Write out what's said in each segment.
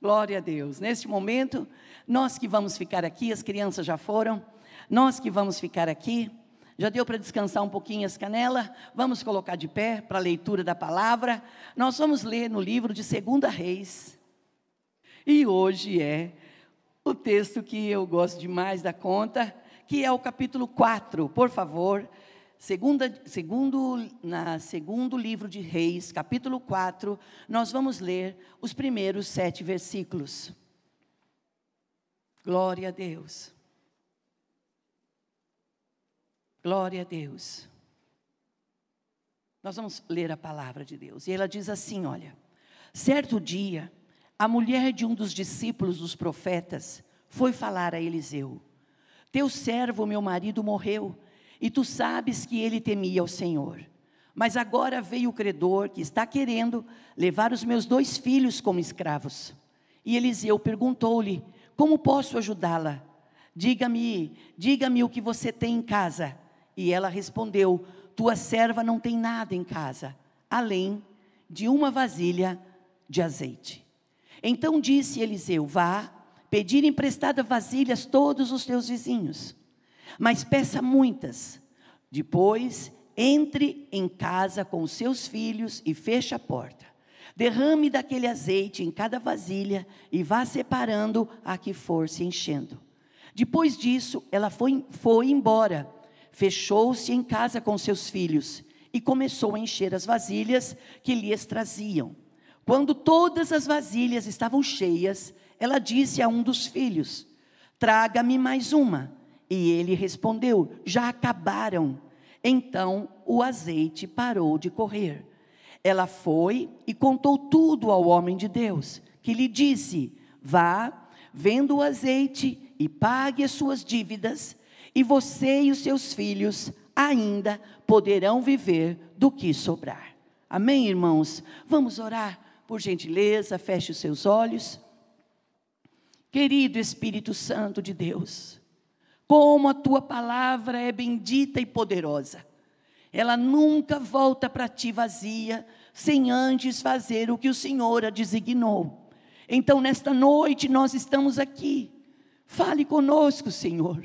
Glória a Deus. Neste momento, nós que vamos ficar aqui, as crianças já foram, nós que vamos ficar aqui, já deu para descansar um pouquinho as canelas, vamos colocar de pé para a leitura da palavra. Nós vamos ler no livro de 2 Reis, e hoje é o texto que eu gosto demais da conta, que é o capítulo 4, por favor, segundo livro de Reis, capítulo 4, nós vamos ler os primeiros 7 versículos. Glória a Deus. Glória a Deus. Nós vamos ler a palavra de Deus, e ela diz assim, olha: certo dia, a mulher de um dos discípulos dos profetas foi falar a Eliseu: teu servo, meu marido, morreu, e tu sabes que ele temia ao Senhor. Mas agora veio o credor que está querendo levar os meus 2 filhos como escravos. E Eliseu perguntou-lhe: como posso ajudá-la? Diga-me o que você tem em casa. E ela respondeu: tua serva não tem nada em casa, além de uma vasilha de azeite. Então disse Eliseu: vá pedir emprestada vasilhas todos os teus vizinhos, mas peça muitas. Depois, entre em casa com os seus filhos e feche a porta. Derrame daquele azeite em cada vasilha e vá separando a que for se enchendo. Depois disso, ela foi embora, fechou-se em casa com seus filhos e começou a encher as vasilhas que lhes traziam. Quando todas as vasilhas estavam cheias, ela disse a um dos filhos: traga-me mais uma. E ele respondeu: já acabaram. Então o azeite parou de correr. Ela foi e contou tudo ao homem de Deus, que lhe disse: vá, venda o azeite e pague as suas dívidas, e você e os seus filhos ainda poderão viver do que sobrar. Amém, irmãos? Vamos orar, por gentileza, feche os seus olhos. Querido Espírito Santo de Deus, como a tua palavra é bendita e poderosa. Ela nunca volta para ti vazia, sem antes fazer o que o Senhor a designou. Então, nesta noite, nós estamos aqui. Fale conosco, Senhor.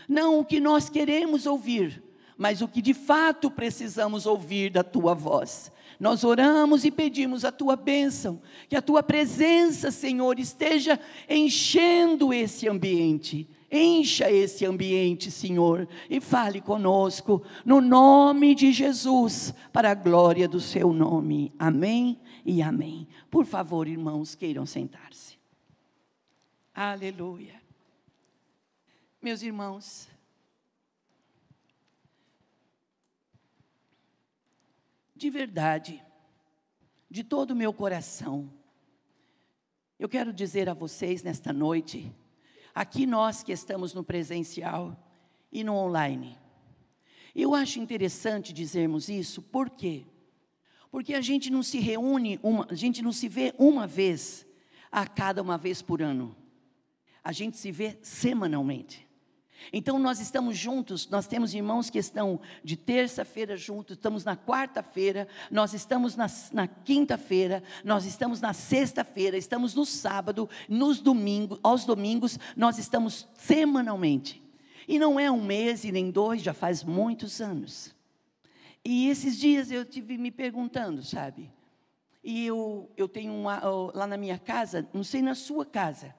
Não o que nós queremos ouvir, mas o que de fato precisamos ouvir da tua voz. Nós oramos e pedimos a tua bênção, que a tua presença, Senhor, esteja enchendo esse ambiente. Encha esse ambiente, Senhor, e fale conosco, no nome de Jesus, para a glória do seu nome. Amém e amém. Por favor, irmãos, queiram sentar-se. Aleluia. Meus irmãos, de verdade, de todo o meu coração, eu quero dizer a vocês nesta noite, aqui nós que estamos no presencial e no online, eu acho interessante dizermos isso. Por quê? Porque a gente não se reúne, a gente não se vê uma vez a cada uma vez por ano, a gente se vê semanalmente. Então nós estamos juntos, nós temos irmãos que estão de terça-feira juntos, estamos na quarta-feira, nós estamos na quinta-feira, nós estamos na sexta-feira, estamos no sábado, aos domingos, nós estamos semanalmente. E não é um mês e nem 2, já faz muitos anos. E esses dias eu estive me perguntando, sabe? E eu tenho lá na minha casa, não sei na sua casa,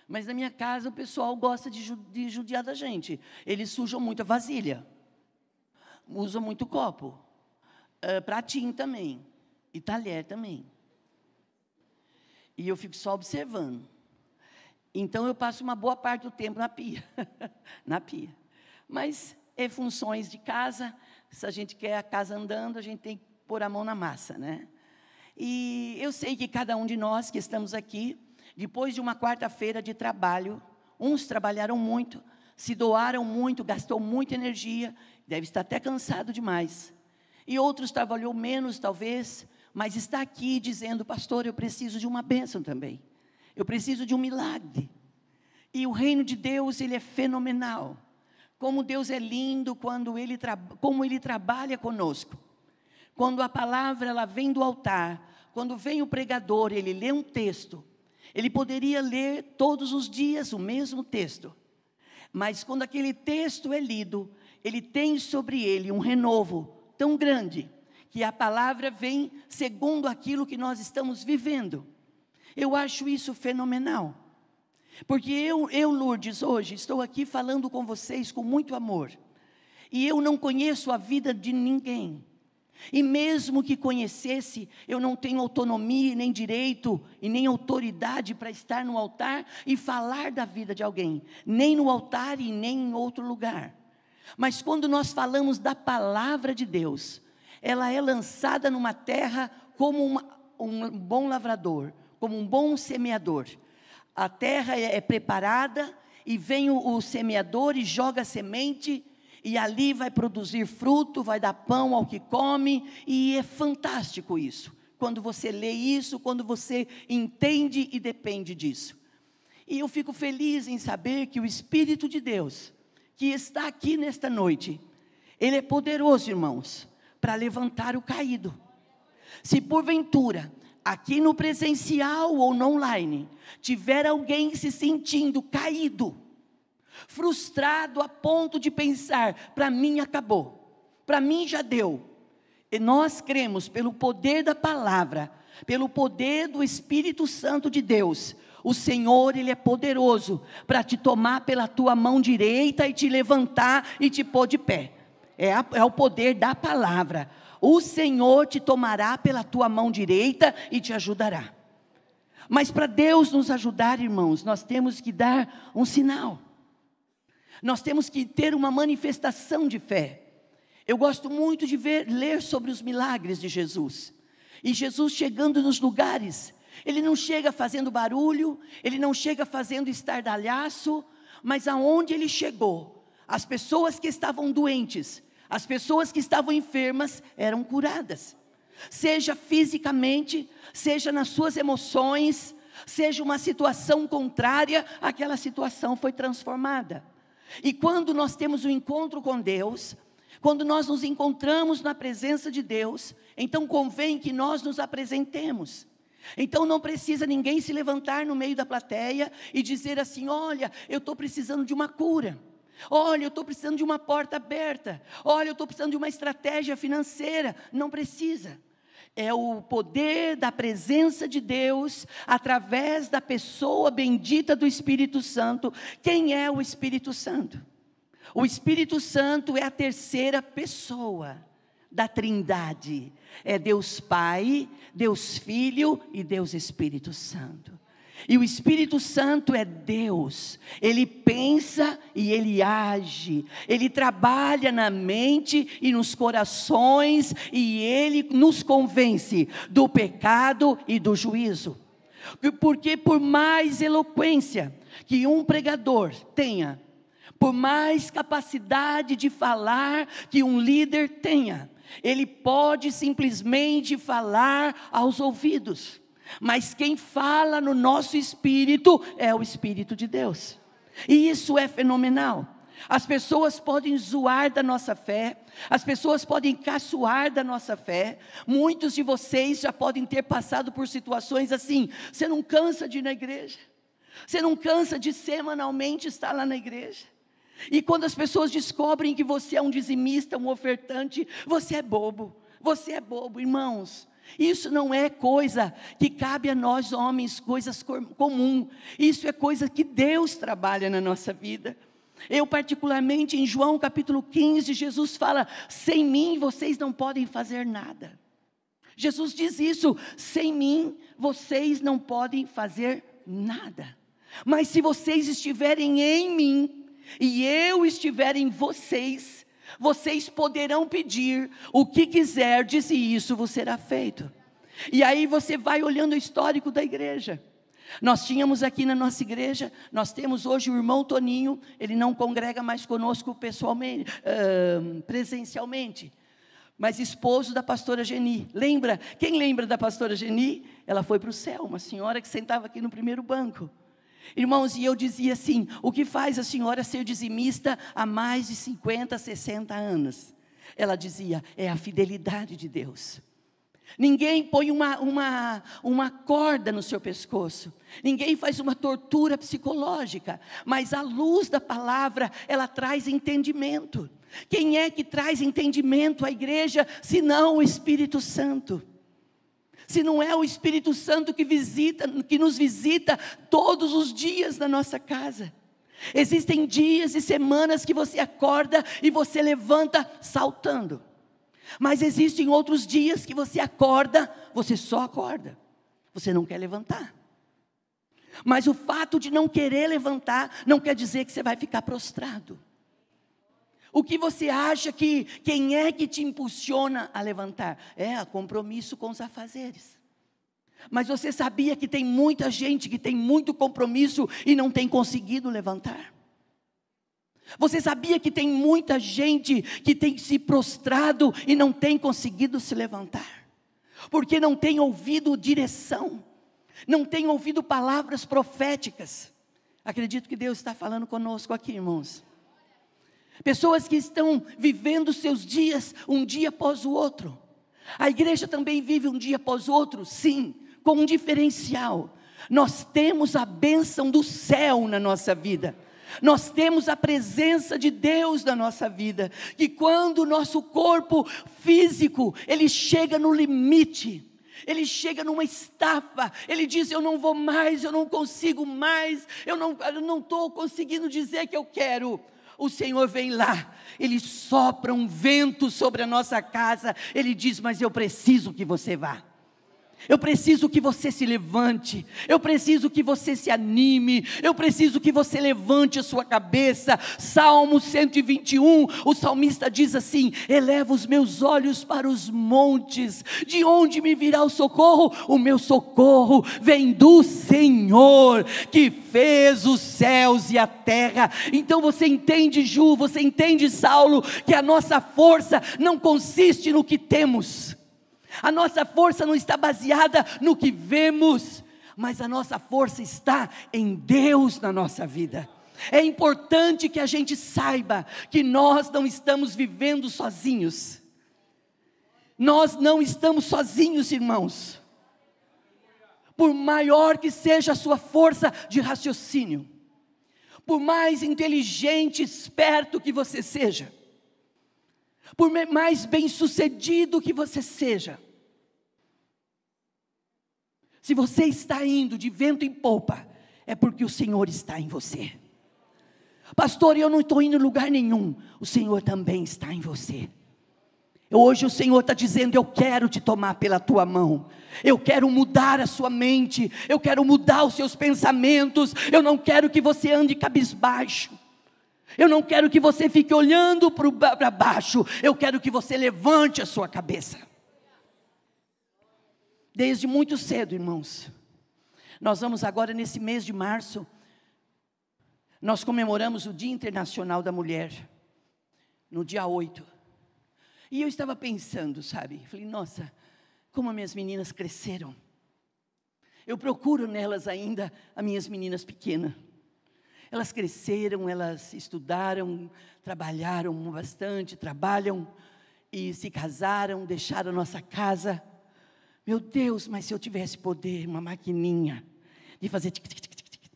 mas na minha casa o pessoal gosta de judiar da gente. Eles sujam muita vasilha, usam muito copo, pratinho também, e talher também. E eu fico só observando. Então eu passo uma boa parte do tempo na pia, na pia. Mas é funções de casa, se a gente quer a casa andando, a gente tem que pôr a mão na massa, né? E eu sei que cada um de nós que estamos aqui, depois de uma quarta-feira de trabalho, uns trabalharam muito, se doaram muito, gastou muita energia, deve estar até cansado demais. E outros trabalhou menos, talvez, mas está aqui dizendo: pastor, eu preciso de uma bênção também. Eu preciso de um milagre. E o reino de Deus, ele é fenomenal. Como Deus é lindo quando como Ele trabalha conosco. Quando a palavra ela vem do altar, quando vem o pregador, ele lê um texto, Ele poderia ler todos os dias o mesmo texto, mas quando aquele texto é lido, ele tem sobre ele um renovo tão grande, que a palavra vem segundo aquilo que nós estamos vivendo. Eu acho isso fenomenal, porque eu, Lourdes, hoje estou aqui falando com vocês com muito amor, e eu não conheço a vida de ninguém, e mesmo que conhecesse, eu não tenho autonomia, nem direito, e nem autoridade para estar no altar e falar da vida de alguém, nem no altar e nem em outro lugar. Mas quando nós falamos da palavra de Deus, ela é lançada numa terra como um bom lavrador, como um bom semeador. A terra é preparada e vem o semeador e joga a semente, e ali vai produzir fruto, vai dar pão ao que come, e é fantástico isso. Quando você lê isso, quando você entende e depende disso. E eu fico feliz em saber que o Espírito de Deus, que está aqui nesta noite, Ele é poderoso, irmãos, para levantar o caído. Se porventura, aqui no presencial ou no online, tiver alguém se sentindo caído, frustrado a ponto de pensar, para mim acabou, para mim já deu. E nós cremos pelo poder da palavra, pelo poder do Espírito Santo de Deus. O Senhor, Ele é poderoso para te tomar pela tua mão direita e te levantar e te pôr de pé. É o poder da palavra. O Senhor te tomará pela tua mão direita e te ajudará. Mas para Deus nos ajudar, irmãos, nós temos que dar um sinal. Nós temos que ter uma manifestação de fé. Eu gosto muito de ler sobre os milagres de Jesus. E Jesus chegando nos lugares, Ele não chega fazendo barulho, Ele não chega fazendo estardalhaço, mas aonde Ele chegou, as pessoas que estavam doentes, as pessoas que estavam enfermas eram curadas. Seja fisicamente, seja nas suas emoções, seja uma situação contrária, aquela situação foi transformada. E quando nós temos um encontro com Deus, quando nós nos encontramos na presença de Deus, então convém que nós nos apresentemos. Então não precisa ninguém se levantar no meio da plateia e dizer assim, olha, eu estou precisando de uma cura. Olha, eu estou precisando de uma porta aberta. Olha, eu estou precisando de uma estratégia financeira. Não precisa. É o poder da presença de Deus, através da pessoa bendita do Espírito Santo. Quem é o Espírito Santo? O Espírito Santo é a terceira pessoa da Trindade. É Deus Pai, Deus Filho e Deus Espírito Santo. E o Espírito Santo é Deus, Ele pensa e Ele age, Ele trabalha na mente e nos corações, e Ele nos convence do pecado e do juízo. Porque por mais eloquência que um pregador tenha, por mais capacidade de falar que um líder tenha, ele pode simplesmente falar aos ouvidos. Mas quem fala no nosso espírito é o Espírito de Deus. E isso é fenomenal. As pessoas podem zoar da nossa fé, as pessoas podem caçoar da nossa fé. Muitos de vocês já podem ter passado por situações assim. Você não cansa de ir na igreja, você não cansa de semanalmente estar lá na igreja. E quando as pessoas descobrem que você é um dizimista, um ofertante, você é bobo, irmãos. Isso não é coisa que cabe a nós homens, coisas comum. Isso é coisa que Deus trabalha na nossa vida. Eu particularmente em João capítulo 15, Jesus fala, sem mim vocês não podem fazer nada. Jesus diz isso, sem mim vocês não podem fazer nada. Mas se vocês estiverem em mim, e eu estiver em vocês, vocês poderão pedir o que quiserdes e isso vos será feito. E aí você vai olhando o histórico da igreja. Nós tínhamos aqui na nossa igreja, nós temos hoje o irmão Toninho, ele não congrega mais conosco pessoalmente, presencialmente, mas esposo da pastora Geni. Lembra? Quem lembra da pastora Geni? Ela foi para o céu, uma senhora que sentava aqui no primeiro banco. Irmãos, e eu dizia assim, o que faz a senhora ser dizimista há mais de 50, 60 anos? Ela dizia, é a fidelidade de Deus. Ninguém põe uma corda no seu pescoço. Ninguém faz uma tortura psicológica. Mas a luz da palavra, ela traz entendimento. Quem é que traz entendimento à igreja, se não o Espírito Santo? Se não é o Espírito Santo que nos visita todos os dias na nossa casa. Existem dias e semanas que você acorda e você levanta saltando. Mas existem outros dias que você acorda, você só acorda. Você não quer levantar. Mas o fato de não querer levantar, não quer dizer que você vai ficar prostrado. O que você acha que, quem é que te impulsiona a levantar? É compromisso com os afazeres. Mas você sabia que tem muita gente que tem muito compromisso e não tem conseguido levantar? Você sabia que tem muita gente que tem se prostrado e não tem conseguido se levantar? Porque não tem ouvido direção, não tem ouvido palavras proféticas. Acredito que Deus está falando conosco aqui, irmãos. Pessoas que estão vivendo seus dias, um dia após o outro. A igreja também vive um dia após o outro, sim, com um diferencial. Nós temos a bênção do céu na nossa vida. Nós temos a presença de Deus na nossa vida, que quando o nosso corpo físico, ele chega no limite, ele chega numa estafa, ele diz, eu não vou mais, eu não consigo mais, eu não estou conseguindo dizer que eu quero. O Senhor vem lá, Ele sopra um vento sobre a nossa casa, Ele diz, mas eu preciso que você vá. Eu preciso que você se levante, eu preciso que você se anime, eu preciso que você levante a sua cabeça. Salmo 121, o salmista diz assim, eleva os meus olhos para os montes, de onde me virá o socorro? O meu socorro vem do Senhor, que fez os céus e a terra. Então você entende, Ju, você entende, Saulo, que a nossa força não consiste no que temos. A nossa força não está baseada no que vemos, mas a nossa força está em Deus na nossa vida. É importante que a gente saiba que nós não estamos vivendo sozinhos. Nós não estamos sozinhos, irmãos. Por maior que seja a sua força de raciocínio, por mais inteligente, esperto que você seja, por mais bem-sucedido que você seja, se você está indo de vento em popa, é porque o Senhor está em você. Pastor, eu não estou indo em lugar nenhum. O Senhor também está em você. Hoje o Senhor está dizendo, eu quero te tomar pela tua mão. Eu quero mudar a sua mente. Eu quero mudar os seus pensamentos. Eu não quero que você ande cabisbaixo. Eu não quero que você fique olhando para baixo. Eu quero que você levante a sua cabeça. Desde muito cedo, irmãos. Nós vamos agora nesse mês de março. Nós comemoramos o Dia Internacional da Mulher. No dia 8. E eu estava pensando, sabe? Falei, nossa, como as minhas meninas cresceram. Eu procuro nelas ainda as minhas meninas pequenas. Elas cresceram, elas estudaram, trabalharam bastante, trabalham e se casaram, deixaram a nossa casa. Meu Deus, mas se eu tivesse poder, uma maquininha de fazer tic, tic, tic, tic, tic,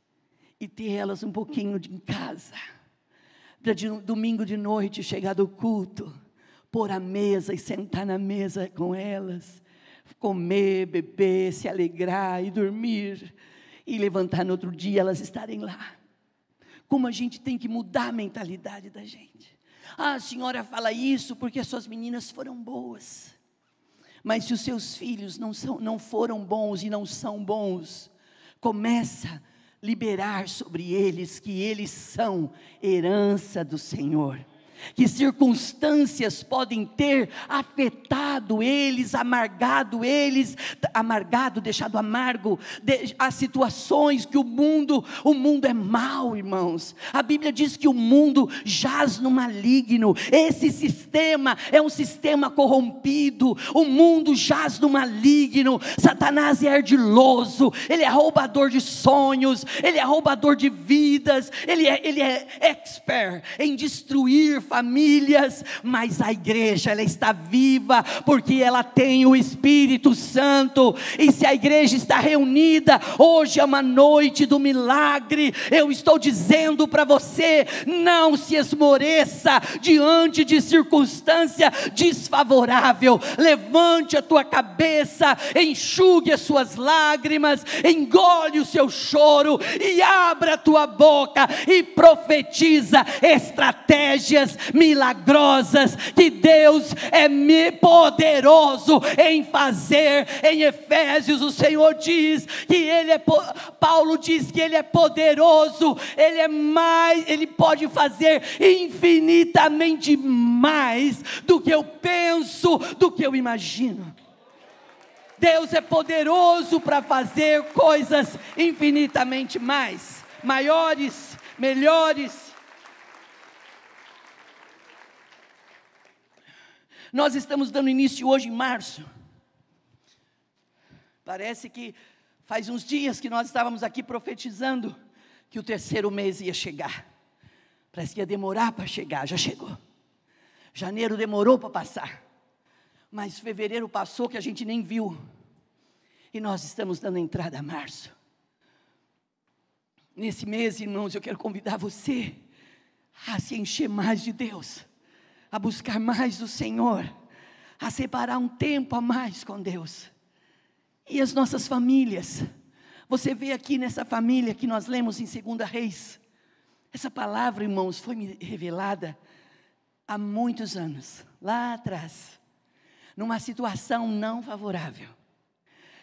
e ter elas um pouquinho em casa, para de domingo de noite chegar do culto, pôr a mesa e sentar na mesa com elas, comer, beber, se alegrar e dormir, e levantar no outro dia elas estarem lá. Como a gente tem que mudar a mentalidade da gente. Ah, a senhora fala isso porque as suas meninas foram boas. Mas se os seus filhos não foram bons e não são bons, começa a liberar sobre eles que eles são herança do Senhor. Que circunstâncias podem ter afetado eles, amargado, deixado amargo, as situações que o mundo é mau, irmãos. A Bíblia diz que o mundo jaz no maligno. Esse sistema é um sistema corrompido. O mundo jaz no maligno. Satanás é ardiloso, ele é roubador de sonhos, ele é roubador de vidas, ele é expert em destruir famílias, mas a igreja, ela está viva, porque ela tem o Espírito Santo. E se a igreja está reunida, hoje é uma noite do milagre. Eu estou dizendo para você, não se esmoreça diante de circunstância desfavorável. Levante a tua cabeça, enxugue as suas lágrimas, engole o seu choro e abra a tua boca e profetiza estratégias milagrosas que Deus é poderoso em fazer. Em Efésios o Senhor diz que Paulo diz que Ele é poderoso, Ele pode fazer infinitamente mais do que eu penso, do que eu imagino. Deus é poderoso para fazer coisas infinitamente mais, maiores, melhores. Nós estamos dando início hoje em março. Parece que faz uns dias que nós estávamos aqui profetizando que o terceiro mês ia chegar. Parece que ia demorar para chegar, já chegou. Janeiro demorou para passar, mas fevereiro passou que a gente nem viu. E nós estamos dando entrada a março. Nesse mês, irmãos, eu quero convidar você a se encher mais de Deus, a buscar mais do Senhor, a separar um tempo a mais com Deus. E as nossas famílias, você vê aqui nessa família que nós lemos em 2 Reis, essa palavra, irmãos, foi me revelada há muitos anos, lá atrás, numa situação não favorável.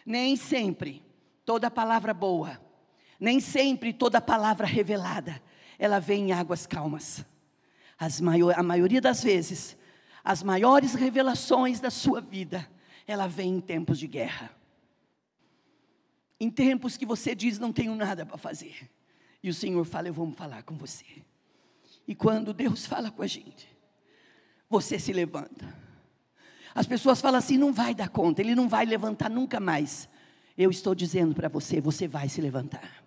Nem sempre toda palavra boa, nem sempre toda palavra revelada, ela vem em águas calmas. A maioria das vezes, as maiores revelações da sua vida, ela vem em tempos de guerra. Em tempos que você diz, não tenho nada para fazer. E o Senhor fala, eu vou falar com você. E quando Deus fala com a gente, você se levanta. As pessoas falam assim, não vai dar conta, ele não vai levantar nunca mais. Eu estou dizendo para você, você vai se levantar.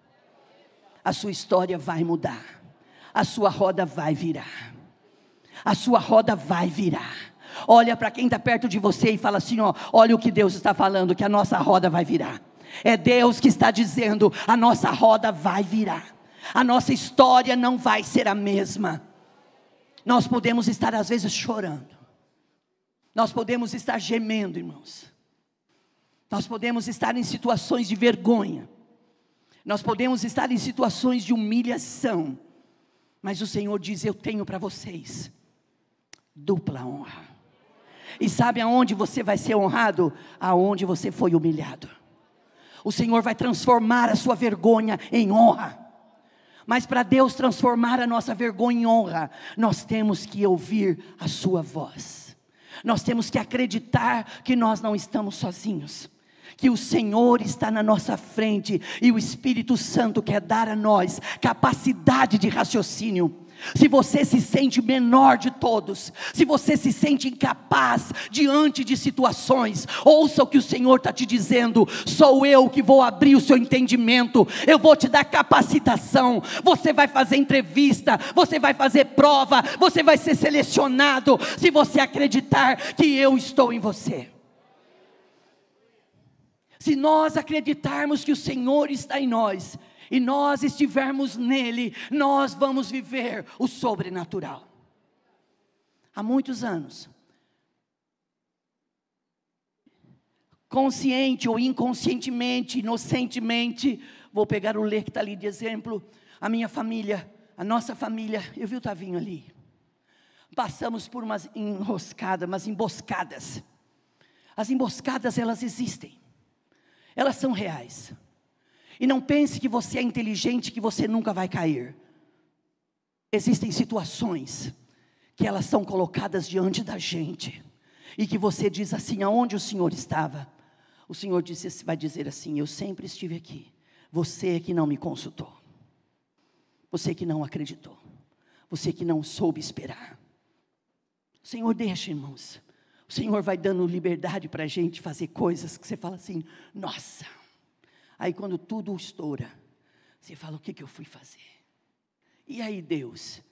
A sua história vai mudar. A sua roda vai virar. A sua roda vai virar. Olha para quem está perto de você e fala assim, olha o que Deus está falando, que a nossa roda vai virar. É Deus que está dizendo, a nossa roda vai virar. A nossa história não vai ser a mesma. Nós podemos estar às vezes chorando. Nós podemos estar gemendo, irmãos. Nós podemos estar em situações de vergonha. Nós podemos estar em situações de humilhação. Mas o Senhor diz, eu tenho para vocês dupla honra. E sabe aonde você vai ser honrado? Aonde você foi humilhado. O Senhor vai transformar a sua vergonha em honra. Mas para Deus transformar a nossa vergonha em honra, nós temos que ouvir a sua voz. Nós temos que acreditar que nós não estamos sozinhos, que o Senhor está na nossa frente, e o Espírito Santo quer dar a nós capacidade de raciocínio. Se você se sente menor de todos, se você se sente incapaz diante de situações, ouça o que o Senhor está te dizendo, sou eu que vou abrir o seu entendimento, eu vou te dar capacitação, você vai fazer entrevista, você vai fazer prova, você vai ser selecionado, se você acreditar que eu estou em você. Se nós acreditarmos que o Senhor está em nós, e nós estivermos nele, nós vamos viver o sobrenatural. Há muitos anos, consciente ou inconscientemente, inocentemente, vou pegar o Lê que está ali de exemplo, a minha família, a nossa família, eu vi o Tavinho ali, passamos por umas enroscadas, umas emboscadas. As emboscadas, elas existem, elas são reais. E não pense que você é inteligente, que você nunca vai cair. Existem situações que elas são colocadas diante da gente, e que você diz assim, aonde o Senhor estava? O Senhor vai dizer assim, eu sempre estive aqui. Você que não me consultou, você que não acreditou, você que não soube esperar. O Senhor deixa, irmãos. O Senhor vai dando liberdade para a gente fazer coisas que você fala assim, nossa. Aí quando tudo estoura, você fala, o que eu fui fazer? E aí Deus,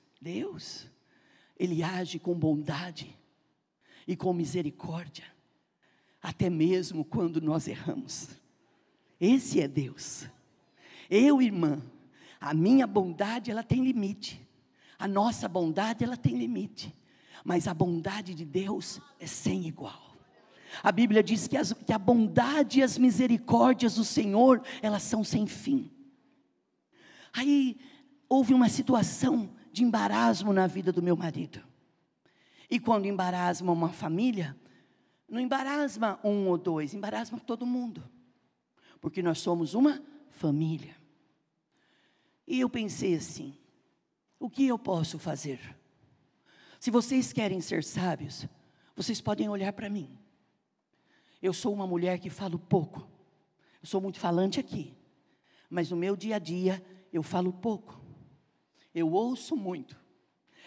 Ele age com bondade e com misericórdia, até mesmo quando nós erramos. Esse é Deus. Eu, irmã, a minha bondade, ela tem limite. A nossa bondade, ela tem limite. Mas a bondade de Deus é sem igual. A Bíblia diz que a bondade e as misericórdias do Senhor, elas são sem fim. Aí, houve uma situação de embaraço na vida do meu marido. E quando embaraçma uma família, não embaraçma um ou dois, embaraçma todo mundo. Porque nós somos uma família. E eu pensei assim, o que eu posso fazer? Se vocês querem ser sábios, vocês podem olhar para mim. Eu sou uma mulher que falo pouco. Eu sou muito falante aqui. Mas no meu dia a dia, eu falo pouco. Eu ouço muito.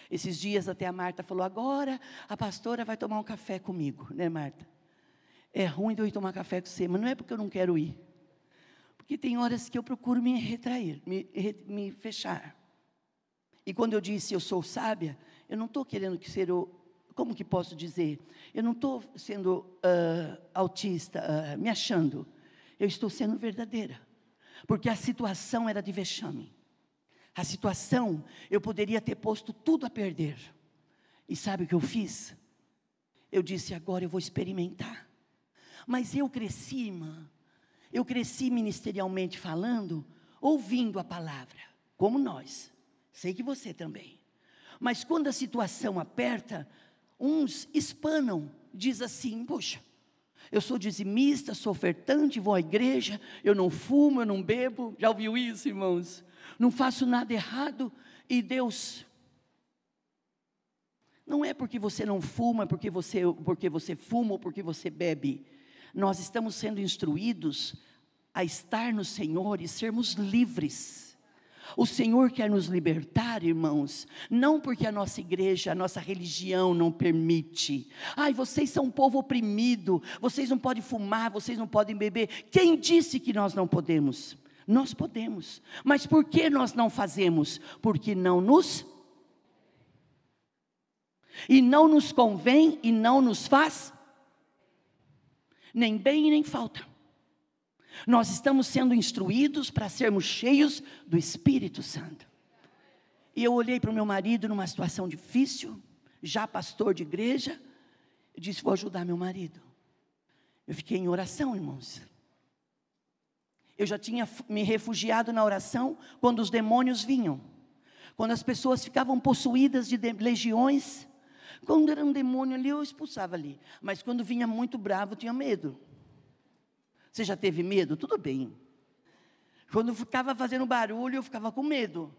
Esses dias até a Marta falou, agora a pastora vai tomar um café comigo, né, Marta? É ruim de eu ir tomar café com você, mas não é porque eu não quero ir. Porque tem horas que eu procuro me retrair, me fechar. E quando eu disse eu sou sábia, eu não estou querendo ser como que posso dizer? Eu não estou sendo autista, me achando. Eu estou sendo verdadeira. Porque a situação era de vexame. A situação, eu poderia ter posto tudo a perder. E sabe o que eu fiz? Eu disse, agora eu vou experimentar. Mas eu cresci, irmã. Eu cresci ministerialmente falando, ouvindo a palavra, como nós. Sei que você também. Mas quando a situação aperta, uns espanam, diz assim, poxa, eu sou dizimista, sou ofertante, vou à igreja, eu não fumo, eu não bebo. Já ouviu isso, irmãos? Não faço nada errado, e Deus... Não é porque você não fuma, porque você fuma ou porque você bebe. Nós estamos sendo instruídos a estar no Senhor e sermos livres. O Senhor quer nos libertar, irmãos, não porque a nossa igreja, a nossa religião não permite. Ai, vocês são um povo oprimido, vocês não podem fumar, vocês não podem beber. Quem disse que nós não podemos? Nós podemos, mas por que nós não fazemos? Porque não nos... E não nos convém e não nos faz nem bem e nem falta. Nós estamos sendo instruídos para sermos cheios do Espírito Santo. E eu olhei para o meu marido numa situação difícil, já pastor de igreja, eu disse, vou ajudar meu marido. Eu fiquei em oração, irmãos. Eu já tinha me refugiado na oração quando os demônios vinham. Quando as pessoas ficavam possuídas de legiões, quando era um demônio ali, eu expulsava ali. Mas quando vinha muito bravo, eu tinha medo. Você já teve medo? Tudo bem. Quando ficava fazendo barulho, eu ficava com medo.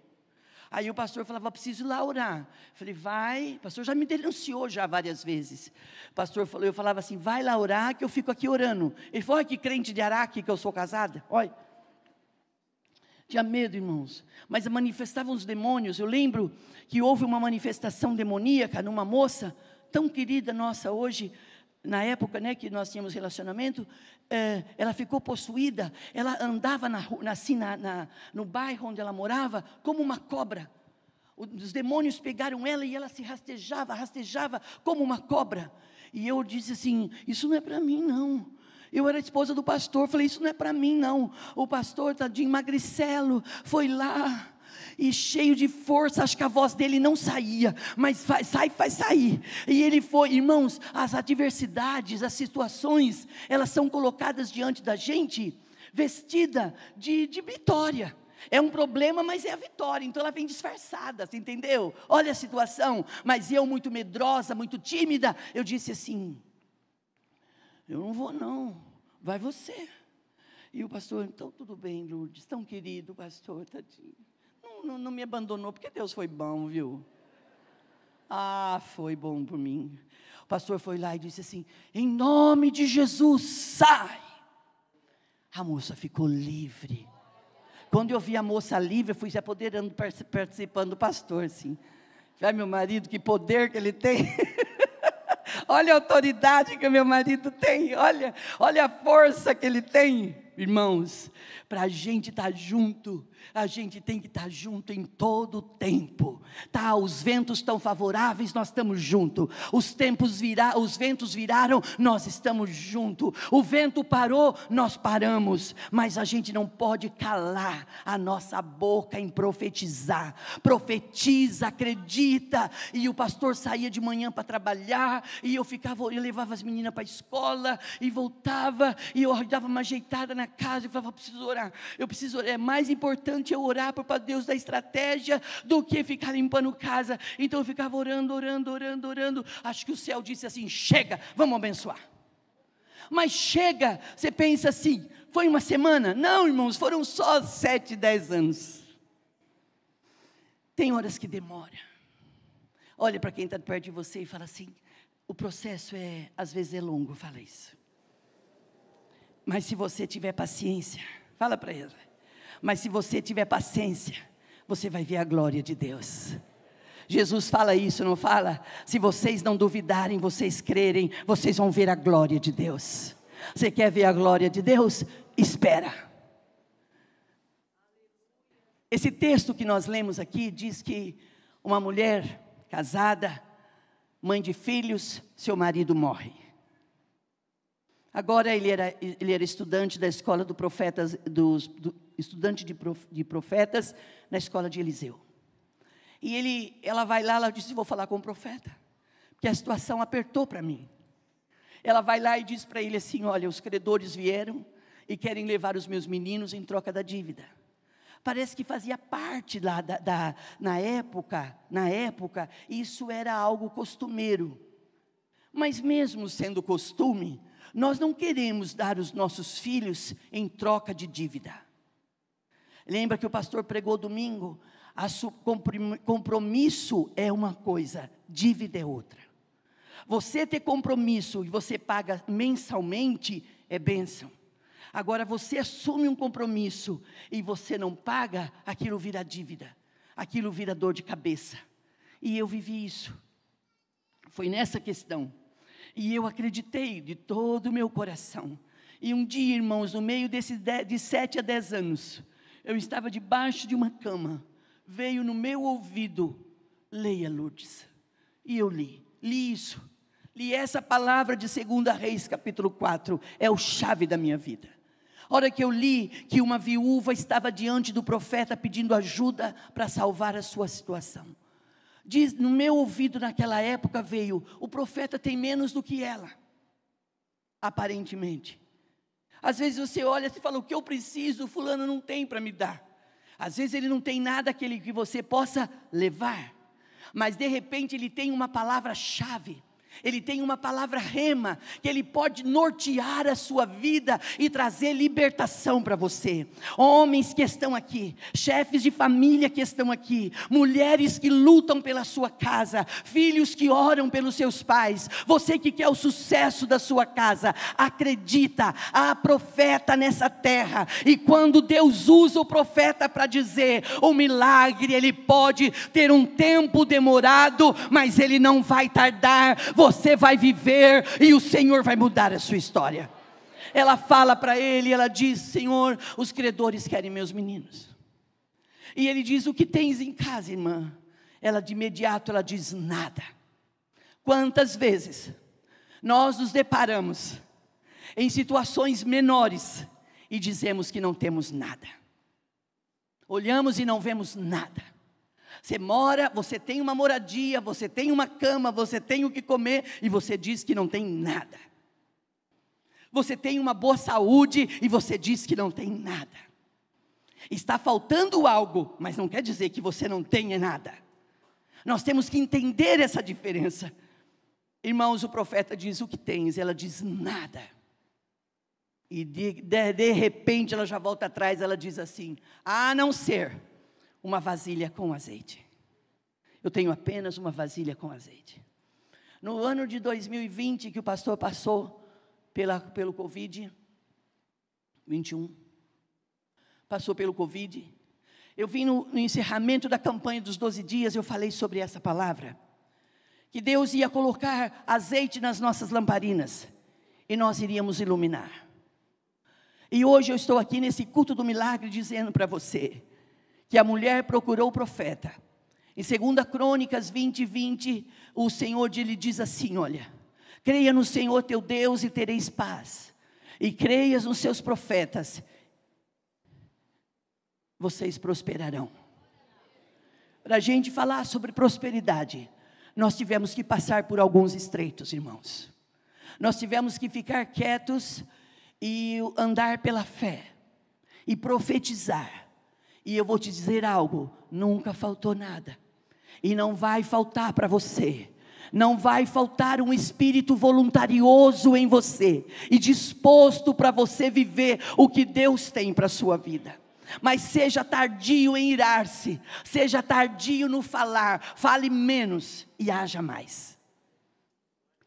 Aí o pastor falava, preciso ir lá orar. Eu falei, vai. O pastor já me denunciou já várias vezes. O pastor falou, eu falava assim, vai lá orar que eu fico aqui orando. Ele falou, olha que crente de Araque que eu sou casada. Olha. Tinha medo, irmãos. Mas manifestavam os demônios. Eu lembro que houve uma manifestação demoníaca numa moça tão querida nossa hoje, na época, né, que nós tínhamos relacionamento, ela ficou possuída, ela andava no bairro onde ela morava, como uma cobra. Os demônios pegaram ela e ela se rastejava como uma cobra. E eu disse assim, isso não é para mim não. Eu era esposa do pastor, falei, isso não é para mim não. O pastor, tadinho, magricelo, foi lá... E cheio de força, acho que a voz dele não saía, mas faz sair. E ele foi, irmãos, as adversidades, as situações, elas são colocadas diante da gente, vestida de vitória. É um problema, mas é a vitória, então ela vem disfarçada, você entendeu? Olha a situação, mas eu muito medrosa, muito tímida, eu disse assim, eu não vou não, vai você. E o pastor, então tudo bem, Lourdes, tão querido pastor, tadinho. Não me abandonou, porque Deus foi bom, viu? Ah, foi bom por mim. O pastor foi lá e disse assim, em nome de Jesus, sai. A moça ficou livre. Quando eu vi a moça livre, eu fui se apoderando, participando do pastor, assim. Vai, meu marido, que poder que ele tem. Olha a autoridade que o meu marido tem. Olha a força que ele tem. Irmãos, para a gente estar junto, a gente tem que estar junto em todo o tempo, tá? Os ventos estão favoráveis, nós estamos juntos. Os ventos viraram, nós estamos juntos. O vento parou, nós paramos. Mas a gente não pode calar a nossa boca em profetizar. Profetiza, acredita. E o pastor saía de manhã para trabalhar, e eu levava as meninas para a escola, e voltava, e eu dava uma ajeitada na casa, e falava, eu preciso orar, é mais importante eu orar para Deus dar estratégia, do que ficar limpando casa. Então eu ficava orando, acho que o céu disse assim, chega, vamos abençoar. Mas chega, você pensa assim, foi uma semana? Não, irmãos, foram só 7, 10 anos. Tem horas que demora. Olha para quem está perto de você e fala assim, o processo às vezes é longo, fala isso. Mas se você tiver paciência, fala para ele, mas se você tiver paciência, você vai ver a glória de Deus. Jesus fala isso, não fala? Se vocês não duvidarem, vocês crerem, vocês vão ver a glória de Deus. Você quer ver a glória de Deus? Espera. Esse texto que nós lemos aqui diz que uma mulher casada, mãe de filhos, seu marido morre. Agora ele era estudante da escola do profetas, estudante de profetas na escola de Eliseu. E ela vai lá, ela disse, vou falar com o profeta, porque a situação apertou para mim. Ela vai lá e diz para ele assim, olha, os credores vieram e querem levar os meus meninos em troca da dívida. Parece que fazia parte lá na época, isso era algo costumeiro. Mas mesmo sendo costume, nós não queremos dar os nossos filhos em troca de dívida. Lembra que o pastor pregou domingo? Compromisso é uma coisa, dívida é outra. Você ter compromisso e você paga mensalmente é bênção. Agora você assume um compromisso e você não paga, aquilo vira dívida, aquilo vira dor de cabeça. E eu vivi isso, foi nessa questão. E eu acreditei de todo o meu coração. E um dia, irmãos, no meio de 7 a 10 anos, eu estava debaixo de uma cama, veio no meu ouvido, leia Lourdes. E eu li isso. Li essa palavra de 2 Reis, capítulo 4, é o chave da minha vida. A hora que eu li que uma viúva estava diante do profeta pedindo ajuda para salvar a sua situação. Diz, no meu ouvido naquela época veio, o profeta tem menos do que ela, aparentemente. Às vezes você olha e fala, o que eu preciso, o fulano não tem para me dar. Às vezes ele não tem nada que você possa levar, mas de repente ele tem uma palavra-chave. Ele tem uma palavra rema, que ele pode nortear a sua vida e trazer libertação para você. Homens que estão aqui, chefes de família que estão aqui, mulheres que lutam pela sua casa, filhos que oram pelos seus pais, você que quer o sucesso da sua casa, acredita, há profeta nessa terra, e quando Deus usa o profeta para dizer o milagre, ele pode ter um tempo demorado, mas ele não vai tardar. Você vai viver e o Senhor vai mudar a sua história. Ela fala para ele, ela diz, Senhor, os credores querem meus meninos. E ele diz, o que tens em casa, irmã? Ela de imediato, ela diz, nada. Quantas vezes nós nos deparamos em situações menores e dizemos que não temos nada. Olhamos e não vemos nada. Você mora, você tem uma moradia, você tem uma cama, você tem o que comer e você diz que não tem nada. Você tem uma boa saúde e você diz que não tem nada. Está faltando algo, mas não quer dizer que você não tenha nada. Nós temos que entender essa diferença. Irmãos, o profeta diz, o que tens? Ela diz, nada. E de repente ela já volta atrás, ela diz assim, a não ser uma vasilha com azeite. Eu tenho apenas uma vasilha com azeite. No ano de 2020, que o pastor passou pelo Covid, 21, passou pelo Covid, eu vim no encerramento da campanha dos 12 dias, eu falei sobre essa palavra, que Deus ia colocar azeite nas nossas lamparinas, e nós iríamos iluminar. E hoje eu estou aqui nesse culto do milagre, dizendo para você, que a mulher procurou o profeta. Em 2 Crônicas 20:20, o Senhor lhe diz assim, olha, creia no Senhor teu Deus e tereis paz, e creias nos seus profetas, vocês prosperarão. Para a gente falar sobre prosperidade, nós tivemos que passar por alguns estreitos, irmãos. Nós tivemos que ficar quietos e andar pela fé, e profetizar. E eu vou te dizer algo, nunca faltou nada, e não vai faltar para você. Não vai faltar um espírito voluntarioso em você, e disposto para você viver o que Deus tem para a sua vida. Mas seja tardio em irar-se, seja tardio no falar, fale menos e haja mais.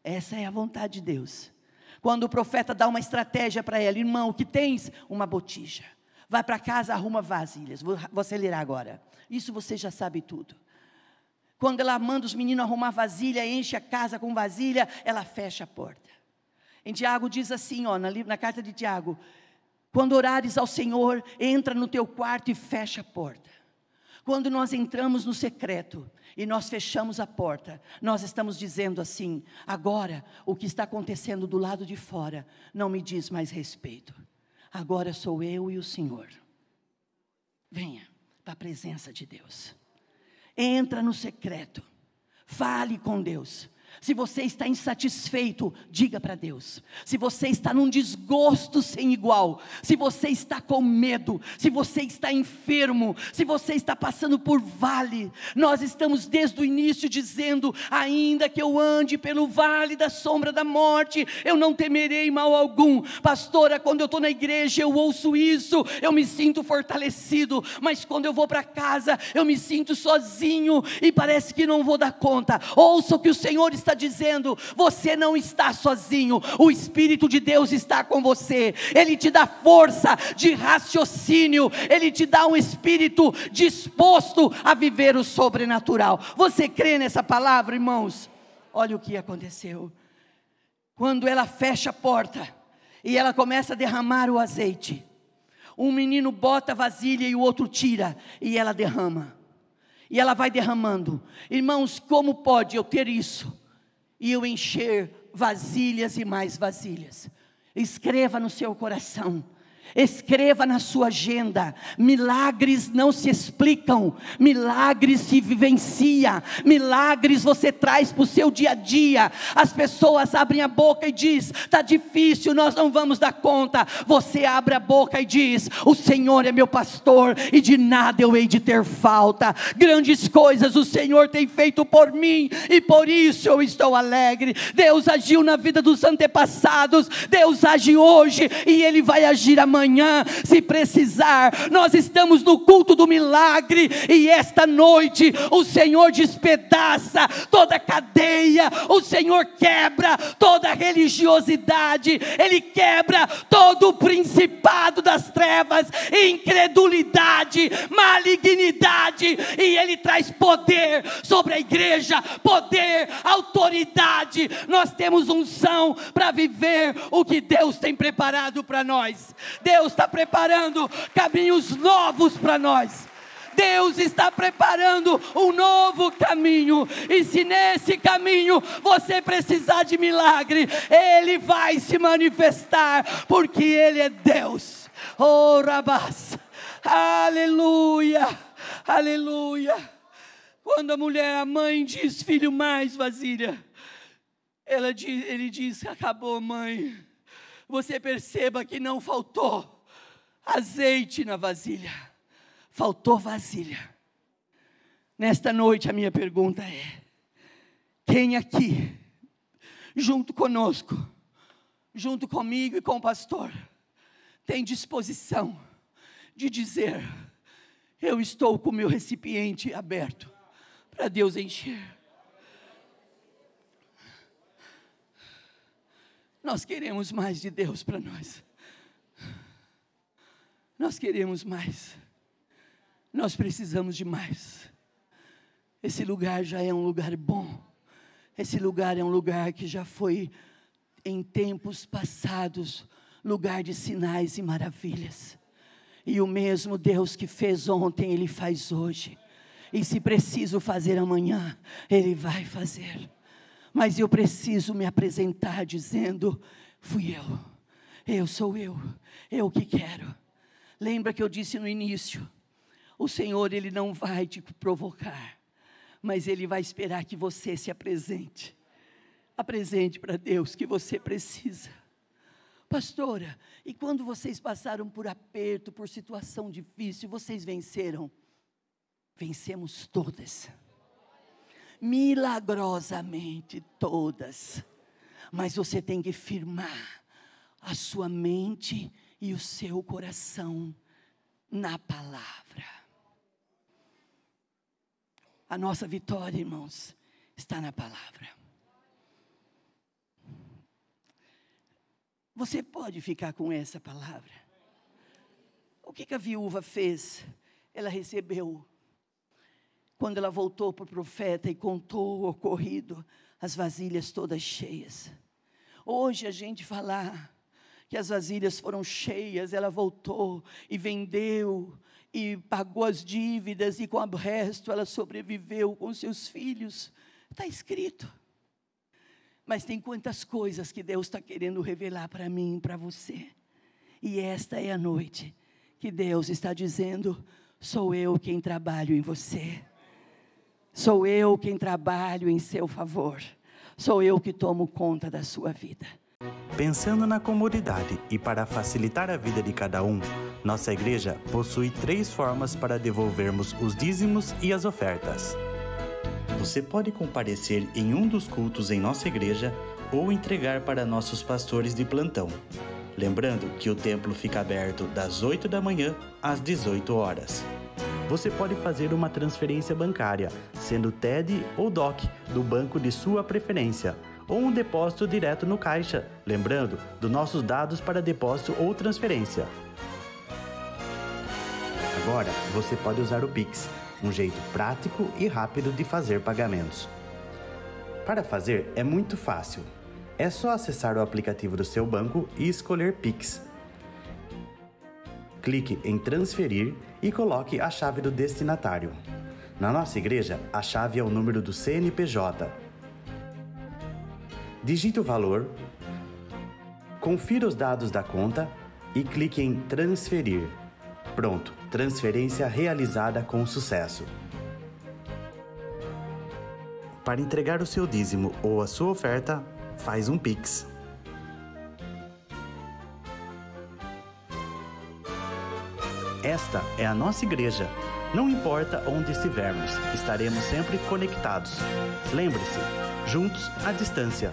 Essa é a vontade de Deus. Quando o profeta dá uma estratégia para ela, irmão, o que tens? Uma botija. Vai para casa, arruma vasilhas. Vou acelerar agora. Isso você já sabe tudo. Quando ela manda os meninos arrumar vasilha, enche a casa com vasilha, ela fecha a porta. Em Tiago diz assim, ó, na carta de Tiago, quando orares ao Senhor, entra no teu quarto e fecha a porta. Quando nós entramos no secreto e nós fechamos a porta, nós estamos dizendo assim, agora o que está acontecendo do lado de fora não me diz mais respeito. Agora sou eu e o Senhor. Venha para a presença de Deus. Entra no secreto, fale com Deus. Se você está insatisfeito, diga para Deus. Se você está num desgosto sem igual, se você está com medo, se você está enfermo, se você está passando por vale, nós estamos desde o início dizendo, ainda que eu ande pelo vale da sombra da morte, eu não temerei mal algum. Pastora, quando eu estou na igreja, eu ouço isso, eu me sinto fortalecido, mas quando eu vou para casa, eu me sinto sozinho, e parece que não vou dar conta. Ouça o que o Senhor está dizendo, você não está sozinho, o Espírito de Deus está com você, Ele te dá força de raciocínio, Ele te dá um espírito disposto a viver o sobrenatural. Você crê nessa palavra, irmãos? Olha o que aconteceu, quando ela fecha a porta, e ela começa a derramar o azeite, um menino bota a vasilha e o outro tira, e ela derrama, e ela vai derramando. Irmãos, como pode eu ter isso e eu encher vasilhas e mais vasilhas? Escreva no seu coração, escreva na sua agenda, milagres não se explicam, milagres se vivencia, milagres você traz para o seu dia a dia. As pessoas abrem a boca e diz, está difícil, nós não vamos dar conta. Você abre a boca e diz, o Senhor é meu pastor e de nada eu hei de ter falta. Grandes coisas o Senhor tem feito por mim e por isso eu estou alegre. Deus agiu na vida dos antepassados, Deus age hoje e Ele vai agir amanhã. Se precisar, nós estamos no culto do milagre, e esta noite o Senhor despedaça toda cadeia, o Senhor quebra toda religiosidade, Ele quebra todo o principado das trevas, incredulidade, malignidade, e Ele traz poder sobre a igreja, poder, autoridade. Nós temos unção para viver o que Deus tem preparado para nós. Deus está preparando caminhos novos para nós. Deus está preparando um novo caminho, e se nesse caminho você precisar de milagre, Ele vai se manifestar, porque Ele é Deus. Oh, Rabás, aleluia, aleluia. Quando a mulher, a mãe diz, filho, mais vasilha, ele diz, acabou, mãe. Você perceba que não faltou azeite na vasilha, faltou vasilha. Nesta noite a minha pergunta é, quem aqui, junto conosco, junto comigo e com o pastor, tem disposição de dizer, eu estou com o meu recipiente aberto para Deus encher? Nós queremos mais de Deus para nós. Nós queremos mais. Nós precisamos de mais. Esse lugar já é um lugar bom. Esse lugar é um lugar que já foi, em tempos passados, lugar de sinais e maravilhas. E o mesmo Deus que fez ontem, Ele faz hoje. E se preciso fazer amanhã, Ele vai fazer. Mas eu preciso me apresentar dizendo: fui eu sou eu que quero. Lembra que eu disse no início, o Senhor, Ele não vai te provocar, mas Ele vai esperar que você se apresente. Apresente para Deus que você precisa. Pastora, e quando vocês passaram por aperto, por situação difícil, vocês venceram? Vencemos todas. Milagrosamente todas. Mas você tem que firmar a sua mente e o seu coração na palavra. A nossa vitória, irmãos, está na palavra. Você pode ficar com essa palavra. O que a viúva fez? Ela recebeu. Quando ela voltou para o profeta e contou o ocorrido, as vasilhas todas cheias. Hoje a gente falar que as vasilhas foram cheias, ela voltou e vendeu e pagou as dívidas e com o resto ela sobreviveu com seus filhos. Está escrito. Mas tem quantas coisas que Deus está querendo revelar para mim e para você. E esta é a noite que Deus está dizendo: sou eu quem trabalho em você. Sou eu quem trabalho em seu favor. Sou eu que tomo conta da sua vida. Pensando na comunidade e para facilitar a vida de cada um, nossa igreja possui 3 formas para devolvermos os dízimos e as ofertas. Você pode comparecer em um dos cultos em nossa igreja ou entregar para nossos pastores de plantão. Lembrando que o templo fica aberto das 8 da manhã às 18 horas. Você pode fazer uma transferência bancária, sendo TED ou DOC, do banco de sua preferência, ou um depósito direto no caixa, lembrando dos nossos dados para depósito ou transferência. Agora, você pode usar o Pix, um jeito prático e rápido de fazer pagamentos. Para fazer é muito fácil. É só acessar o aplicativo do seu banco e escolher Pix. Clique em transferir e coloque a chave do destinatário. Na nossa igreja, a chave é o número do CNPJ. Digite o valor, confira os dados da conta e clique em transferir. Pronto, transferência realizada com sucesso. Para entregar o seu dízimo ou a sua oferta, faz um Pix. Esta é a nossa igreja. Não importa onde estivermos, estaremos sempre conectados. Lembre-se, juntos à distância.